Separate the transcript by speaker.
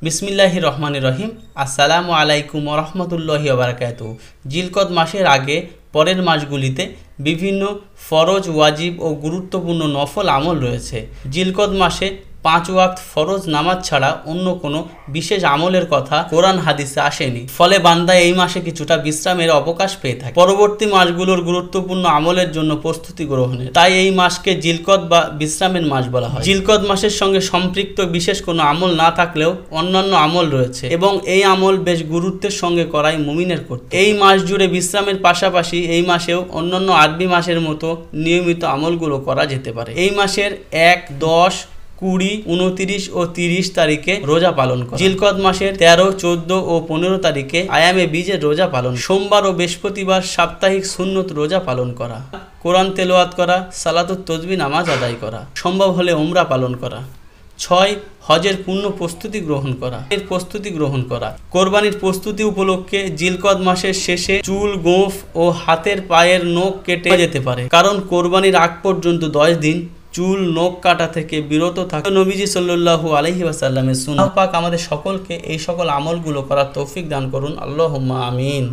Speaker 1: বিসমিল্লাহির রহমানির রহিম। আসসালামু আলাইকুম ওয়া রাহমাতুল্লাহি ওয়া বারাকাতুহু। জিলকদ মাসের আগে পরের মাসগুলিতে বিভিন্ন ফরজ, ওয়াজিব ও গুরুত্বপূর্ণ নফল আমল রয়েছে। জিলকদ মাসে 5 ওয়াক্ত ফরজ নামাজ ছাড়া অন্য কোনো বিশেষ আমলের কথা কোরআন হাদিসে আসেনি। ফলে বান্দা এই মাসে কিছুটা বিশ্রামের অবকাশ পেয়ে থাকে পরবর্তী মাসগুলোর গুরুত্বপূর্ণ আমলের জন্য প্রস্তুতি গ্রহণে। তাই এই মাসকে জিলকদ বা বিশ্রামের মাস বলা হয়। জিলকদ মাসের সঙ্গে সম্পৃক্ত বিশেষ কোনো আমল না থাকলেও অন্যান্য আমল রয়েছে এবং এই আমল বেশ গুরুত্বের সঙ্গে করাই মুমিনের কর্তব্য। এই মাস জুড়ে বিশ্রামের পাশাপাশি এই মাসেও অন্যান্য আরবি মাসের মতো নিয়মিত আমলগুলো করা যেতে পারে। এই মাসের 1, 10, 20, 29 ও 30 তারিখে রোজা পালন করা। জিলকদ মাসের 13, 14 ও 15 তারিখে আয়ামে বীজের রোজা পালন। সোমবার ও বৃহস্পতিবার সাপ্তাহিক সুন্নত রোজা পালন করা। কোরআন তেলাওয়াত করা, সালাতুত তাসবিহ নামাজ আদায় করা, সম্ভব হলে উমরা পালন করা। 6. হজের পূর্ণ প্রস্তুতি গ্রহণ করা। কোরবানির প্রস্তুতি উপলক্ষে জিলকদ মাসের শেষে চুল, গোঁফ ও হাতের পায়ের নখ কেটে যেতে পারে, কারণ কোরবানির আগ পর্যন্ত 10 দিন চুল, নখ কাটা থেকে বিরত থাকে নবীজি সাল্লাল্লাহু আলাইহি ওয়াসাল্লামের সুন্নাহ। পাক আমাদের সকলকে এই সকল আমলগুলো করার তৌফিক দান করুন। আল্লাহুম্মা আমিন।